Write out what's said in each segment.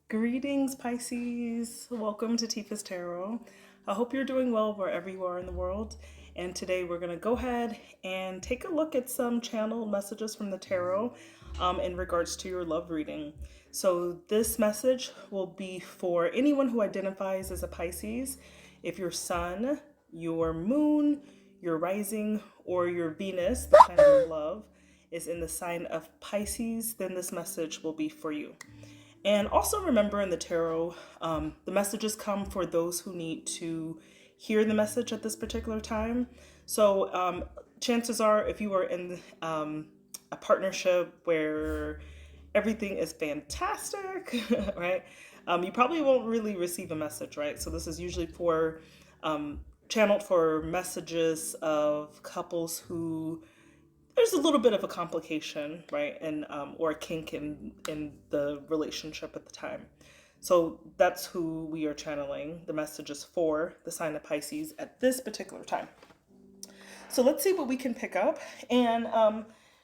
Greetings, Pisces. Welcome to Tifa's Tarot. I hope you're doing well wherever you are in the world. And today we're going to go ahead and take a look at some channeled messages from the tarot in regards to your love reading. So this message will be for anyone who identifies as a Pisces. If your sun, your moon, your rising, or your Venus, the sign of your love, is in the sign of Pisces, then this message will be for you. And also remember in the tarot, the messages come for those who need to hear the message at this particular time. So chances are if you are in a partnership where everything is fantastic, right, you probably won't really receive a message, right? So this is usually for channeled for messages of couples who there's a little bit of a complication, right, and or a kink in the relationship at the time. So that's who we are channeling the messages for, the sign of Pisces at this particular time. So let's see what we can pick up. And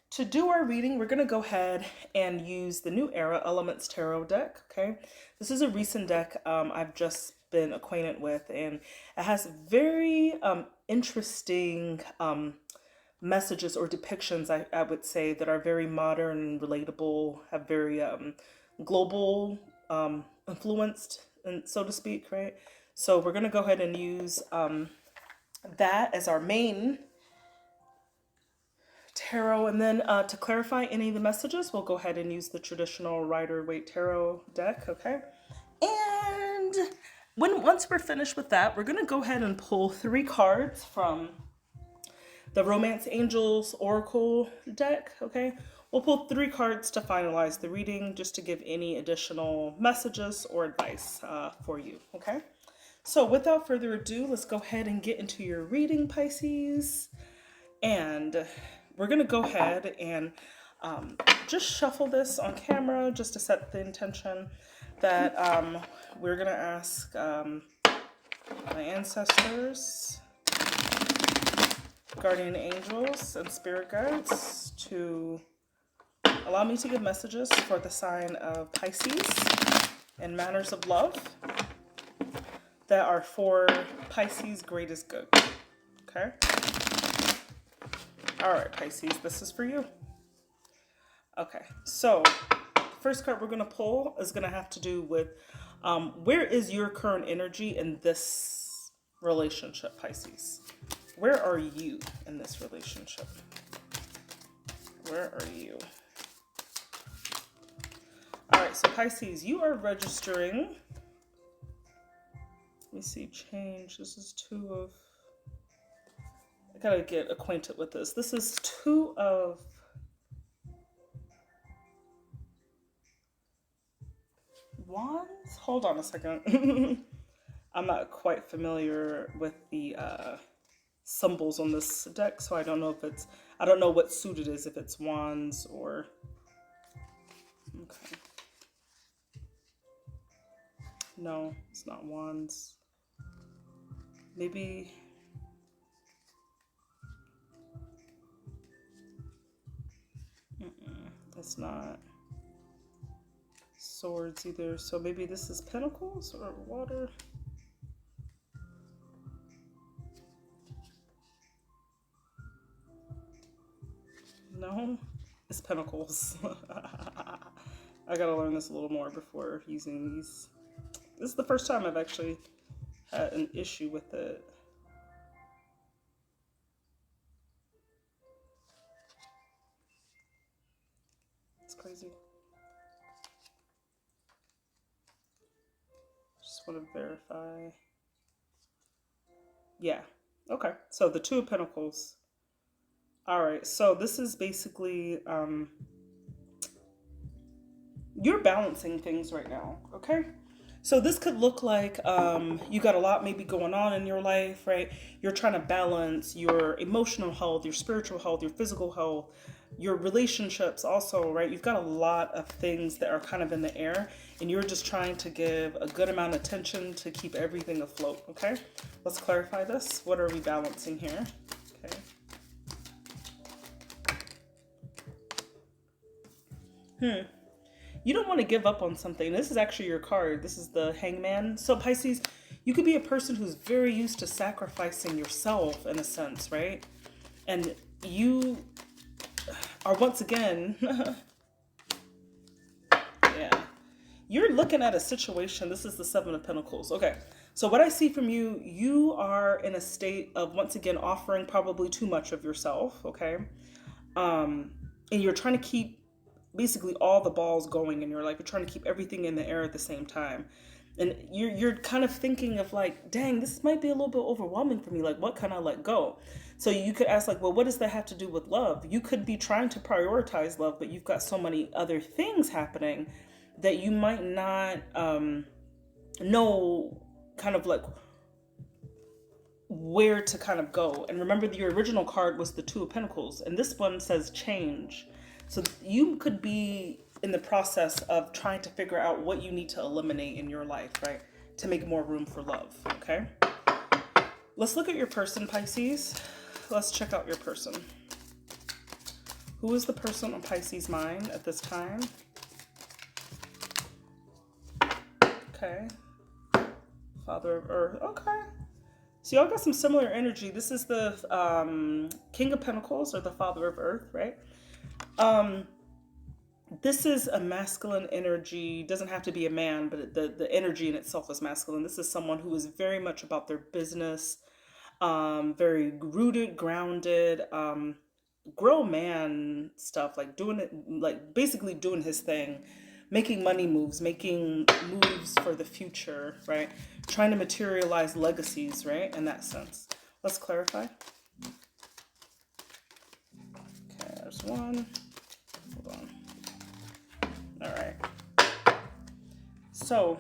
to do our reading, we're going to go ahead and use the New Era Elements Tarot deck, okay? This is a recent deck I've just been acquainted with, and it has very interesting messages or depictions, I would say, that are very modern and relatable, have very global influenced, and so to speak, right? So we're going to go ahead and use that as our main tarot, and then to clarify any of the messages, we'll go ahead and use the traditional Rider-Waite Tarot deck, okay? And once we're finished with that, we're going to go ahead and pull 3 cards from the Romance Angels Oracle deck, okay? We'll pull 3 cards to finalize the reading, just to give any additional messages or advice for you, okay? So without further ado, let's go ahead and get into your reading, Pisces. And we're gonna go ahead and just shuffle this on camera just to set the intention that we're gonna ask my ancestors, guardian angels, and spirit guides to allow me to give messages for the sign of Pisces and matters of love that are for Pisces' greatest good. Okay? All right, Pisces, this is for you. Okay, so the first card we're going to pull is going to have to do with where is your current energy in this relationship, Pisces? Where are you in this relationship? Where are you? All right, so Pisces, you are registering. Let me see, change. This is 2 of... I gotta get acquainted with this. This is 2 of... Wands? Hold on a second. I'm not quite familiar with the symbols on this deck, so I don't know if it's, I don't know what suit it is, if it's wands or, okay, no, it's not wands, maybe, it's not swords either, so maybe this is pentacles or water. No, it's pentacles. I gotta learn this a little more before using these. This is the first time I've actually had an issue with it. It's crazy. Just want to verify. Yeah. Okay. So the 2 of Pentacles. All right, so this is basically you're balancing things right now, okay? So this could look like you got a lot maybe going on in your life, right? You're trying to balance your emotional health, your spiritual health, your physical health, your relationships also, right? You've got a lot of things that are kind of in the air, and you're just trying to give a good amount of attention to keep everything afloat, okay? Let's clarify this. What are we balancing here? Okay. you don't want to give up on something. This is actually your card. This is the Hangman. So Pisces, you could be a person who's very used to sacrificing yourself in a sense, right? And you are once again, yeah, you're looking at a situation. This is the Seven of Pentacles. Okay. So what I see from you, you are in a state of, once again, offering probably too much of yourself. Okay. And you're trying to keep basically all the balls going in your life. You're trying to keep everything in the air at the same time. And you're kind of thinking of like, dang, this might be a little bit overwhelming for me. Like, what can I let go? So you could ask like, well, what does that have to do with love? You could be trying to prioritize love, but you've got so many other things happening that you might not know kind of like where to kind of go. And remember, your original card was the Two of Pentacles, and this one says change. So you could be in the process of trying to figure out what you need to eliminate in your life, right? To make more room for love, okay? Let's look at your person, Pisces. Let's check out your person. Who is the person on Pisces' mind at this time? Okay. Father of Earth, okay. So y'all got some similar energy. This is the King of Pentacles, or the Father of Earth, right? This is a masculine energy. Doesn't have to be a man, but the energy in itself is masculine. This is someone who is very much about their business, very rooted, grounded, grown man stuff, like doing it, like basically doing his thing, making money moves, making moves for the future, right? Trying to materialize legacies, right? In that sense. Let's clarify. Okay, there's one. Hold on. All right. So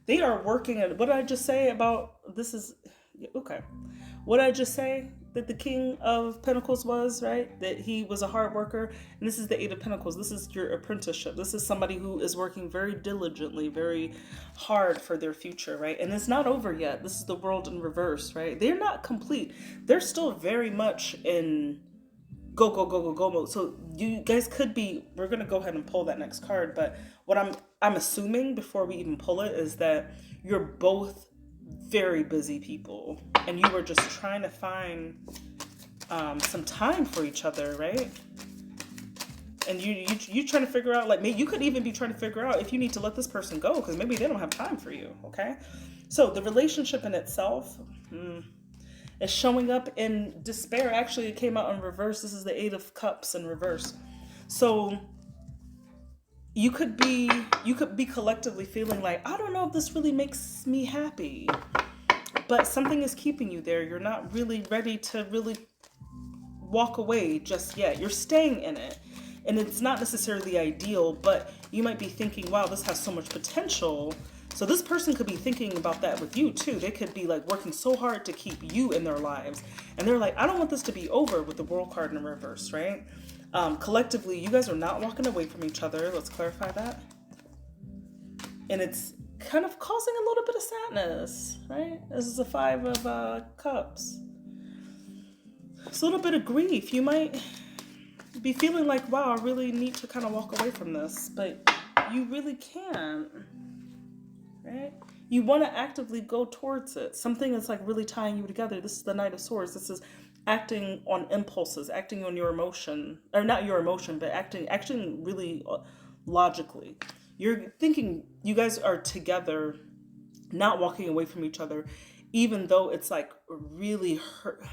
they are working at, what did I just say about, this is, okay. What did I just say that the King of Pentacles was, right? That he was a hard worker. And this is the Eight of Pentacles. This is your apprenticeship. This is somebody who is working very diligently, very hard for their future, right? And it's not over yet. This is the World in reverse, right? They're not complete. They're still very much in go, go, go, go, go mode. So you guys could be, we're going to go ahead and pull that next card. But what I'm assuming before we even pull it is that you're both very busy people, and you were just trying to find some time for each other, right? And you trying to figure out, like, maybe you could even be trying to figure out if you need to let this person go, because maybe they don't have time for you. Okay, so the relationship in itself is showing up in despair. Actually, it came out in reverse. This is the Eight of Cups in reverse. So you could be collectively feeling like, I don't know if this really makes me happy, but something is keeping you there. You're not really ready to really walk away just yet. You're staying in it, and it's not necessarily ideal, but you might be thinking, wow, this has so much potential. So this person could be thinking about that with you too. They could be like working so hard to keep you in their lives, and they're like, I don't want this to be over, with the World card in reverse, right? Collectively, you guys are not walking away from each other. Let's clarify that. And it's kind of causing a little bit of sadness, right? This is a Five of Cups. It's a little bit of grief. You might be feeling like, wow, I really need to kind of walk away from this, but you really can't, right? You want to actively go towards it. Something that's like really tying you together. This is the Knight of Swords. This is acting on impulses, acting on your emotion, or not your emotion, but acting really logically. You're thinking you guys are together, not walking away from each other, even though it's like really hurt.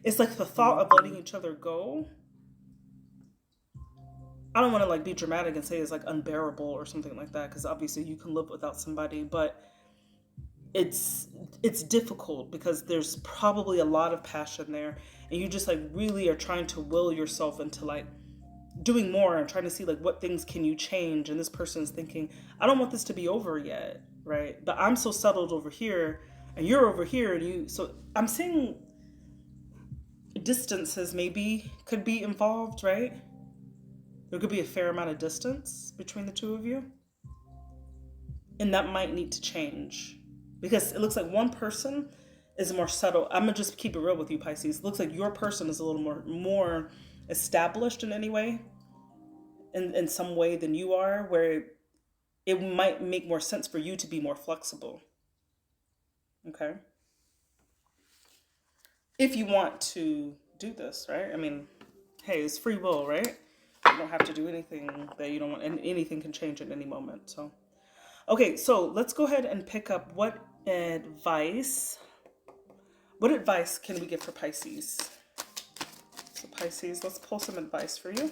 It's like the thought of letting each other go. I don't want to like be dramatic and say it's like unbearable or something like that, because obviously you can live without somebody, but it's difficult because there's probably a lot of passion there, and you just like really are trying to will yourself into like doing more and trying to see like what things can you change. And this person is thinking, I don't want this to be over yet, right? But I'm so settled over here and you're over here, and so I'm seeing distances maybe could be involved, right? There could be a fair amount of distance between the two of you, and that might need to change, because it looks like one person is more settled. I'm gonna just keep it real with you, Pisces. It looks like your person is a little more established in any way, in some way than you are, where it might make more sense for you to be more flexible. Okay? If you want to do this, right? I mean, hey, it's free will, right? You don't have to do anything that you don't want, and anything can change at any moment. So, okay, so let's go ahead and pick up what advice can we give for Pisces? So Pisces, let's pull some advice for you.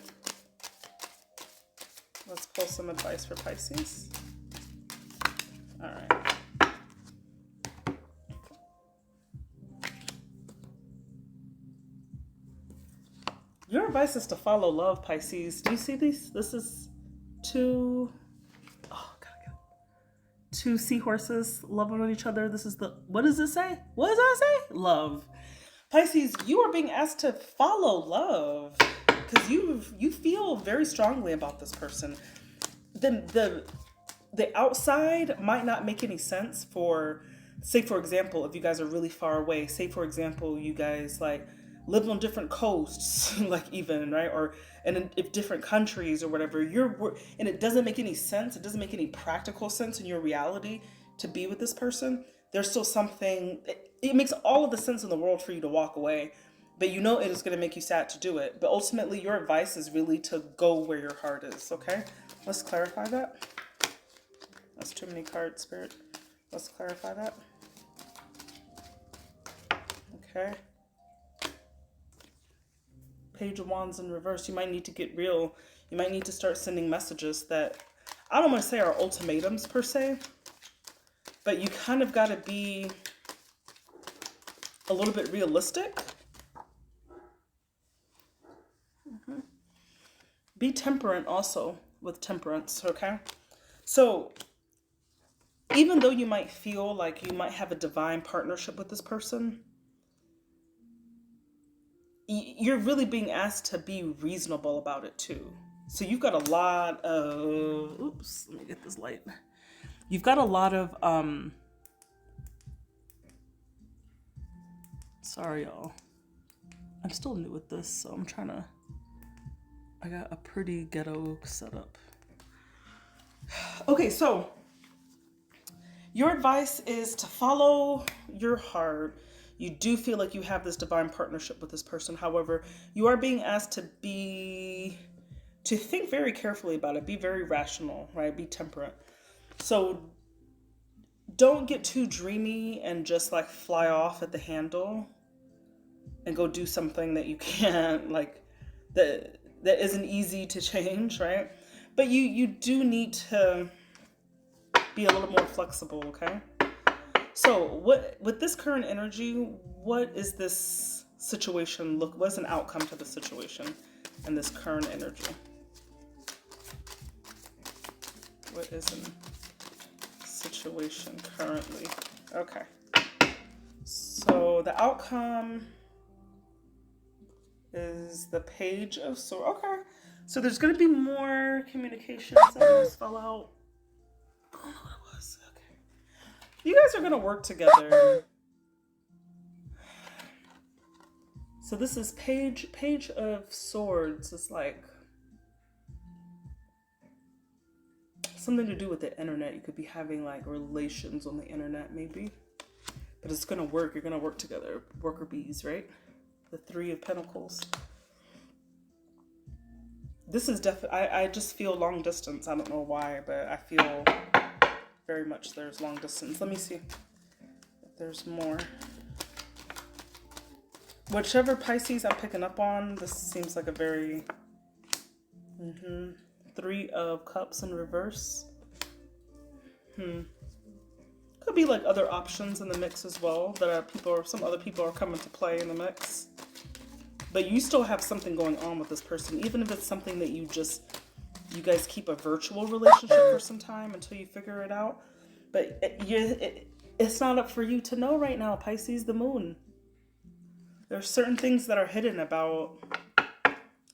Let's pull some advice for Pisces. All right. Your advice is to follow love, Pisces. Do you see these? This is two, oh, two seahorses loving on each other. This is what does it say? What does that say? Love. Pisces, you are being asked to follow love because you feel very strongly about this person. The outside might not make any sense for, say for example, if you guys are really far away. Say for example, you guys like live on different coasts, like even right, or if different countries or whatever. And it doesn't make any sense. It doesn't make any practical sense in your reality to be with this person. There's still something. It makes all of the sense in the world for you to walk away, but you know it is going to make you sad to do it. But ultimately, your advice is really to go where your heart is. Okay, let's clarify that. That's too many cards, Spirit. Let's clarify that. Okay. Page of Wands in reverse. You might need to get real. You might need to start sending messages that, I don't want to say are ultimatums per se, but you kind of got to be a little bit realistic. Be temperate also with temperance, okay? So even though you might feel like you might have a divine partnership with this person, you're really being asked to be reasonable about it too. So you've got a lot of, oops, let me get this light. You've got a lot of, sorry y'all. I'm still new with this, so I'm trying to, I got a pretty ghetto setup. Okay, so your advice is to follow your heart. You do feel like you have this divine partnership with this person. However, you are being asked to think very carefully about it. Be very rational, right? Be temperate. So don't get too dreamy and just like fly off at the handle and go do something that you can't, like, that isn't easy to change, right? But you do need to be a little more flexible, okay? So with this current energy, what is this situation look? What's an outcome to the situation and this current energy? What is an situation currently? Okay. So the outcome is the Page of Swords. Okay. So there's going to be more communication. So this fell out. I don't know what it was. Okay. You guys are going to work together. So this is Page of Swords. It's like something to do with the internet. You could be having like relations on the internet maybe. But it's going to work. You're going to work together. Worker bees, right? The Three of Pentacles. This is definitely, I just feel long distance. I don't know why, but I feel very much there's long distance. Let me see if there's more. Whichever Pisces I'm picking up on, this seems like a very, Three of Cups in reverse. Could be like other options in the mix as well that are some other people are coming to play in the mix. But you still have something going on with this person, even if it's something that you guys keep a virtual relationship for some time until you figure it out. But it's not up for you to know right now, Pisces, the moon. There's certain things that are hidden about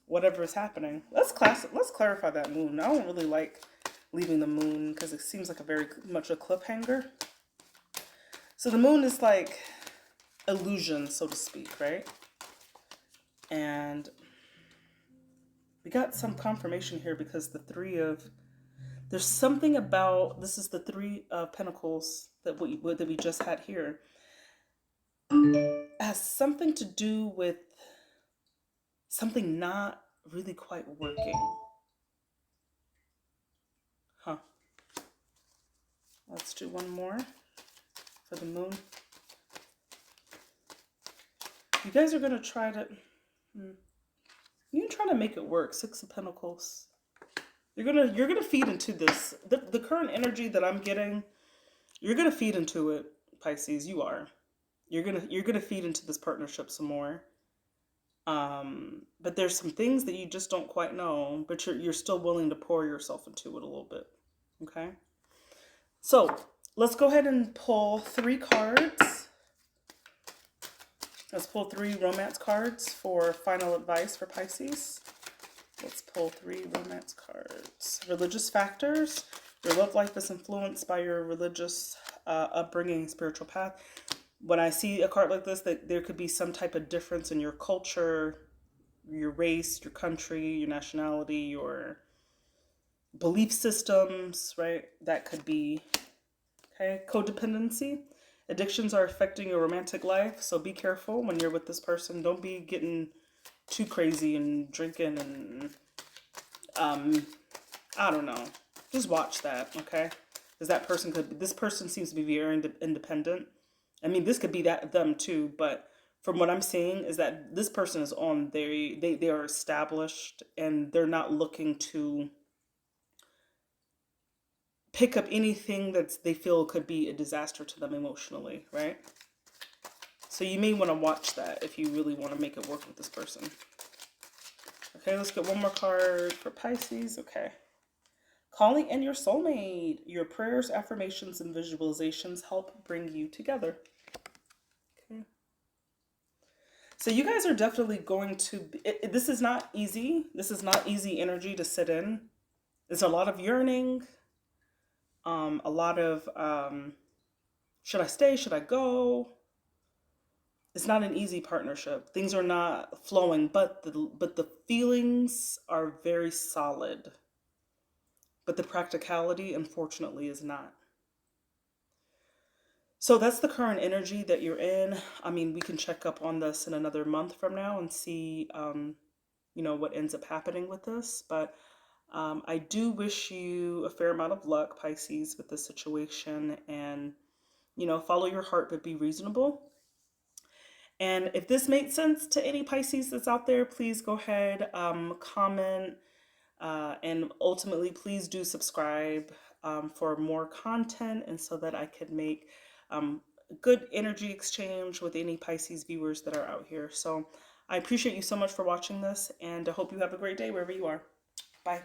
whatever is happening. Let's clarify that moon. I don't really like leaving the moon because it seems like a very much a cliffhanger. So the moon is like illusion, so to speak, right? And We got some confirmation here because there's something about, this is the Three of Pentacles that we just had here. It has something to do with something not really quite working. Huh. Let's do one more for the moon. You guys are going to try to... You're trying to make it work. Six of Pentacles. You're gonna feed into this. The current energy that I'm getting, you're gonna feed into it, Pisces. You are. You're gonna feed into this partnership some more. But there's some things that you just don't quite know, but you're still willing to pour yourself into it a little bit. Okay. So let's go ahead and pull 3 cards. Let's pull 3 romance cards for final advice for Pisces. Let's pull 3 romance cards. Religious factors. Your love life is influenced by your religious upbringing, spiritual path. When I see a card like this, that there could be some type of difference in your culture, your race, your country, your nationality, your belief systems, right? That could be, okay? Codependency. Addictions are affecting your romantic life, so be careful when you're with this person. Don't be getting too crazy and drinking and, I don't know. Just watch that, okay? Because this person seems to be very independent. I mean, this could be them too, but from what I'm seeing is that this person is on, they are established and they're not looking to pick up anything that they feel could be a disaster to them emotionally, right? So you may want to watch that if you really want to make it work with this person. Okay, let's get one more card for Pisces. Okay. Calling in your soulmate. Your prayers, affirmations, and visualizations help bring you together. Okay. So you guys are definitely going to... this is not easy. This is not easy energy to sit in. There's a lot of yearning. A lot of... should I stay? Should I go? It's not an easy partnership. Things are not flowing, but the feelings are very solid. But the practicality, unfortunately, is not. So that's the current energy that you're in. I mean, we can check up on this in another month from now and see, what ends up happening with this. But I do wish you a fair amount of luck, Pisces, with this situation. And, follow your heart, but be reasonable. And if this made sense to any Pisces that's out there, please go ahead, comment, and ultimately please do subscribe for more content, and so that I could make good energy exchange with any Pisces viewers that are out here. So I appreciate you so much for watching this, and I hope you have a great day wherever you are. Bye.